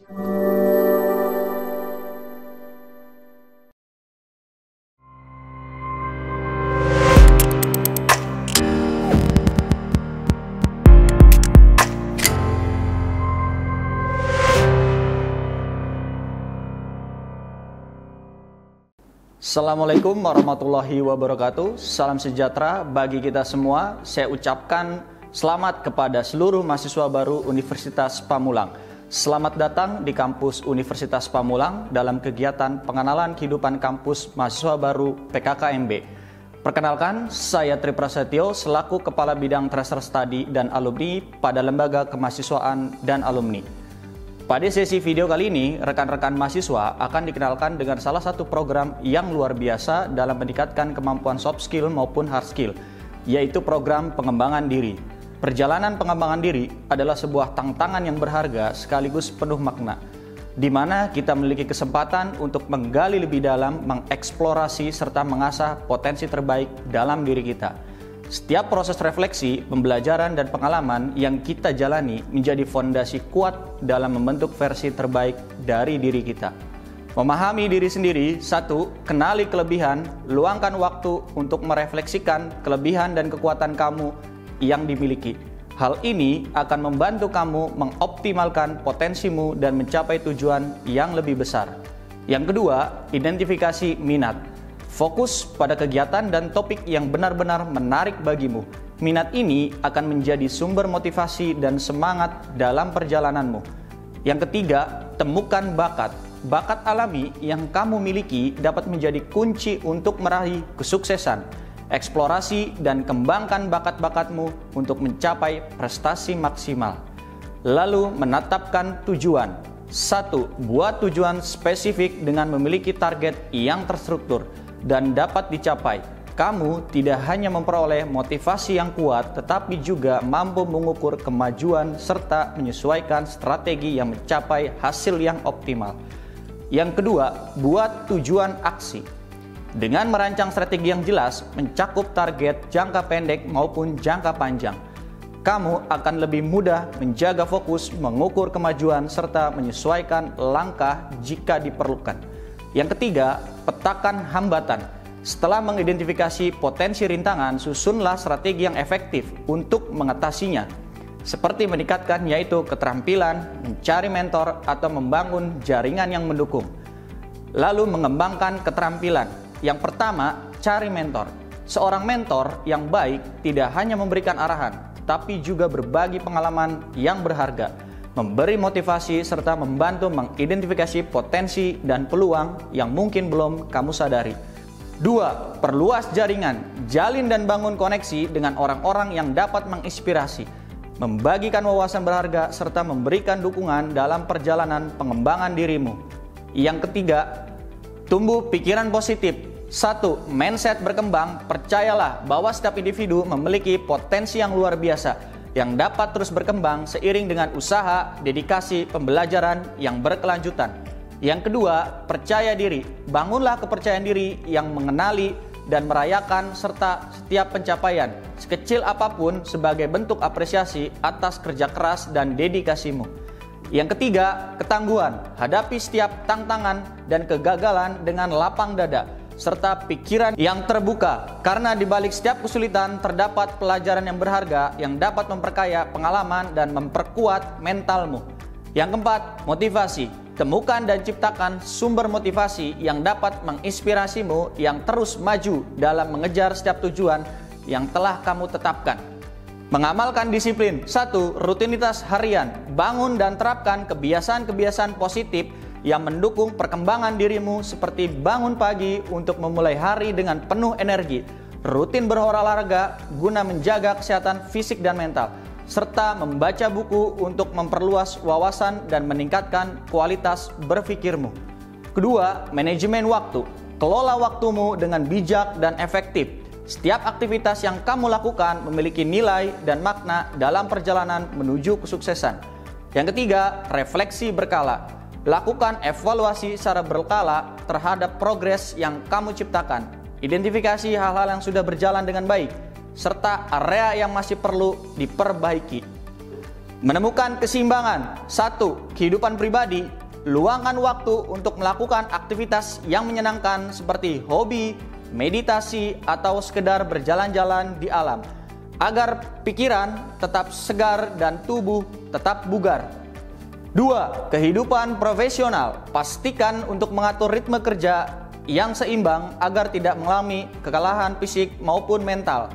Assalamualaikum warahmatullahi wabarakatuh. Salam sejahtera bagi kita semua. Saya ucapkan selamat kepada seluruh mahasiswa baru Universitas Pamulang. Selamat datang di kampus Universitas Pamulang dalam kegiatan pengenalan kehidupan kampus mahasiswa baru PKKMB. Perkenalkan, saya Tri Prasetyo selaku Kepala Bidang Transfer Study dan Alumni pada Lembaga Kemahasiswaan dan Alumni. Pada sesi video kali ini, rekan-rekan mahasiswa akan dikenalkan dengan salah satu program yang luar biasa dalam meningkatkan kemampuan soft skill maupun hard skill, yaitu program pengembangan diri. Perjalanan pengembangan diri adalah sebuah tantangan yang berharga sekaligus penuh makna, di mana kita memiliki kesempatan untuk menggali lebih dalam, mengeksplorasi, serta mengasah potensi terbaik dalam diri kita. Setiap proses refleksi, pembelajaran, dan pengalaman yang kita jalani menjadi fondasi kuat dalam membentuk versi terbaik dari diri kita. Memahami diri sendiri, 1. Kenali kelebihan, luangkan waktu untuk merefleksikan kelebihan dan kekuatan kamu yang dimiliki. Hal ini akan membantu kamu mengoptimalkan potensimu dan mencapai tujuan yang lebih besar. Yang kedua, identifikasi minat. Fokus pada kegiatan dan topik yang benar-benar menarik bagimu. Minat ini akan menjadi sumber motivasi dan semangat dalam perjalananmu. Yang ketiga, temukan bakat. Bakat alami yang kamu miliki dapat menjadi kunci untuk meraih kesuksesan. Eksplorasi dan kembangkan bakat-bakatmu untuk mencapai prestasi maksimal. Lalu menetapkan tujuan. 1. Buat tujuan spesifik dengan memiliki target yang terstruktur dan dapat dicapai. Kamu tidak hanya memperoleh motivasi yang kuat, tetapi juga mampu mengukur kemajuan serta menyesuaikan strategi yang mencapai hasil yang optimal. Yang kedua, buat tujuan aksi. Dengan merancang strategi yang jelas, mencakup target jangka pendek maupun jangka panjang, kamu akan lebih mudah menjaga fokus, mengukur kemajuan, serta menyesuaikan langkah jika diperlukan. Yang ketiga, petakan hambatan. Setelah mengidentifikasi potensi rintangan, susunlah strategi yang efektif untuk mengatasinya. Seperti meningkatkan yaitu keterampilan, mencari mentor, atau membangun jaringan yang mendukung. Lalu mengembangkan keterampilan. Yang pertama, cari mentor. Seorang mentor yang baik tidak hanya memberikan arahan, tapi juga berbagi pengalaman yang berharga, memberi motivasi, serta membantu mengidentifikasi potensi dan peluang yang mungkin belum kamu sadari. 2. Perluas jaringan. Jalin dan bangun koneksi dengan orang-orang yang dapat menginspirasi, membagikan wawasan berharga, serta memberikan dukungan dalam perjalanan pengembangan dirimu. Yang ketiga, tumbuh pikiran positif. 1. Mindset berkembang. Percayalah bahwa setiap individu memiliki potensi yang luar biasa yang dapat terus berkembang seiring dengan usaha, dedikasi, pembelajaran yang berkelanjutan. Yang kedua, percaya diri. Bangunlah kepercayaan diri yang mengenali dan merayakan serta setiap pencapaian, sekecil apapun, sebagai bentuk apresiasi atas kerja keras dan dedikasimu. Yang ketiga, ketangguhan. Hadapi setiap tantangan dan kegagalan dengan lapang dada, serta pikiran yang terbuka, karena di balik setiap kesulitan terdapat pelajaran yang berharga yang dapat memperkaya pengalaman dan memperkuat mentalmu. Yang keempat, motivasi. Temukan dan ciptakan sumber motivasi yang dapat menginspirasimu yang terus maju dalam mengejar setiap tujuan yang telah kamu tetapkan. Mengamalkan disiplin. 1. Rutinitas harian. Bangun dan terapkan kebiasaan-kebiasaan positif yang mendukung perkembangan dirimu, seperti bangun pagi untuk memulai hari dengan penuh energi, rutin berolahraga guna menjaga kesehatan fisik dan mental, serta membaca buku untuk memperluas wawasan dan meningkatkan kualitas berpikirmu. Kedua, manajemen waktu. Kelola waktumu dengan bijak dan efektif. Setiap aktivitas yang kamu lakukan memiliki nilai dan makna dalam perjalanan menuju kesuksesan. Yang ketiga, refleksi berkala. Lakukan evaluasi secara berkala terhadap progres yang kamu ciptakan. Identifikasi hal-hal yang sudah berjalan dengan baik, serta area yang masih perlu diperbaiki. Menemukan keseimbangan. 1. Kehidupan pribadi. Luangkan waktu untuk melakukan aktivitas yang menyenangkan seperti hobi, meditasi, atau sekedar berjalan-jalan di alam, agar pikiran tetap segar dan tubuh tetap bugar. 2. Kehidupan profesional. Pastikan untuk mengatur ritme kerja yang seimbang agar tidak mengalami kekalahan fisik maupun mental.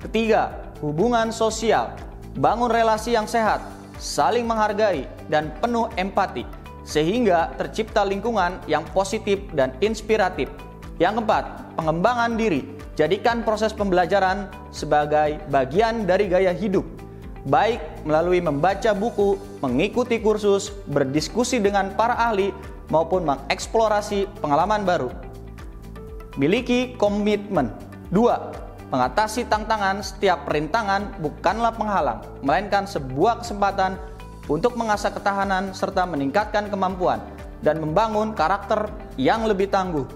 3. Hubungan sosial. Bangun relasi yang sehat, saling menghargai, dan penuh empati, sehingga tercipta lingkungan yang positif dan inspiratif. Yang keempat, pengembangan diri. Jadikan proses pembelajaran sebagai bagian dari gaya hidup, baik melalui membaca buku, mengikuti kursus, berdiskusi dengan para ahli, maupun mengeksplorasi pengalaman baru. Miliki komitmen. 2. Mengatasi tantangan. Setiap rintangan bukanlah penghalang, melainkan sebuah kesempatan untuk mengasah ketahanan serta meningkatkan kemampuan dan membangun karakter yang lebih tangguh.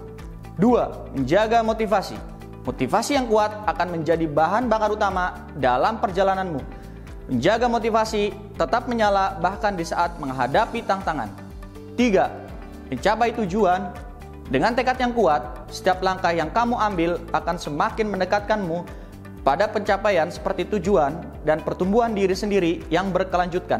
2. Menjaga motivasi. Motivasi yang kuat akan menjadi bahan bakar utama dalam perjalananmu. Menjaga motivasi tetap menyala bahkan di saat menghadapi tantangan. 3. Mencapai tujuan. Dengan tekad yang kuat, setiap langkah yang kamu ambil akan semakin mendekatkanmu pada pencapaian seperti tujuan dan pertumbuhan diri sendiri yang berkelanjutan.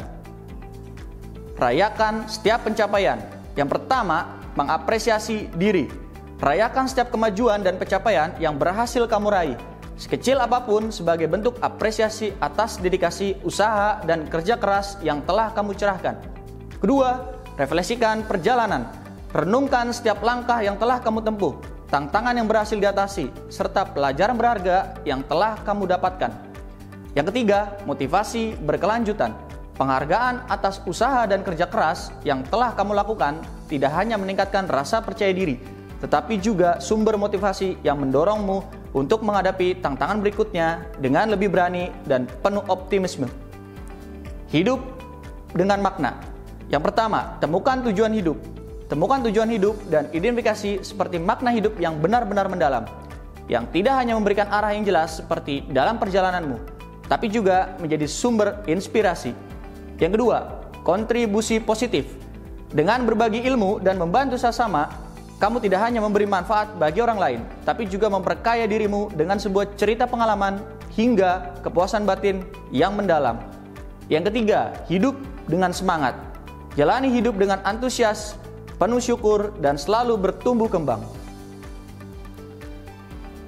Rayakan setiap pencapaian. Yang pertama, mengapresiasi diri. Rayakan setiap kemajuan dan pencapaian yang berhasil kamu raih, sekecil apapun, sebagai bentuk apresiasi atas dedikasi, usaha, dan kerja keras yang telah kamu cerahkan. Kedua, refleksikan perjalanan. Renungkan setiap langkah yang telah kamu tempuh, tantangan yang berhasil diatasi, serta pelajaran berharga yang telah kamu dapatkan. Yang ketiga, motivasi berkelanjutan. Penghargaan atas usaha dan kerja keras yang telah kamu lakukan tidak hanya meningkatkan rasa percaya diri, tetapi juga sumber motivasi yang mendorongmu untuk menghadapi tantangan berikutnya dengan lebih berani dan penuh optimisme. Hidup dengan makna. Yang pertama, temukan tujuan hidup. Temukan tujuan hidup dan identifikasi seperti makna hidup yang benar-benar mendalam, yang tidak hanya memberikan arah yang jelas seperti dalam perjalananmu, tapi juga menjadi sumber inspirasi. Yang kedua, kontribusi positif. Dengan berbagi ilmu dan membantu sesama, kamu tidak hanya memberi manfaat bagi orang lain, tapi juga memperkaya dirimu dengan sebuah cerita pengalaman hingga kepuasan batin yang mendalam. Yang ketiga, hidup dengan semangat. Jalani hidup dengan antusias, penuh syukur, dan selalu bertumbuh kembang.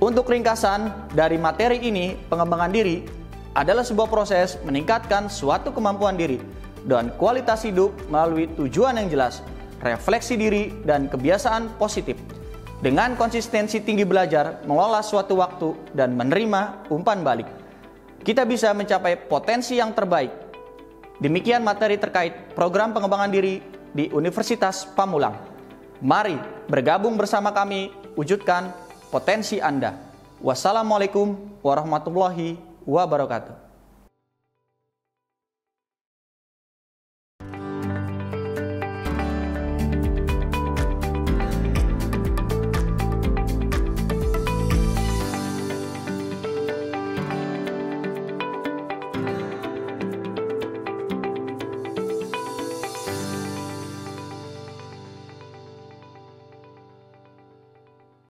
Untuk ringkasan dari materi ini, pengembangan diri adalah sebuah proses meningkatkan suatu kemampuan diri dan kualitas hidup melalui tujuan yang jelas, refleksi diri, dan kebiasaan positif. Dengan konsistensi tinggi belajar, mengelola suatu waktu, dan menerima umpan balik, kita bisa mencapai potensi yang terbaik. Demikian materi terkait program pengembangan diri di Universitas Pamulang. Mari bergabung bersama kami, wujudkan potensi Anda. Wassalamualaikum warahmatullahi wabarakatuh.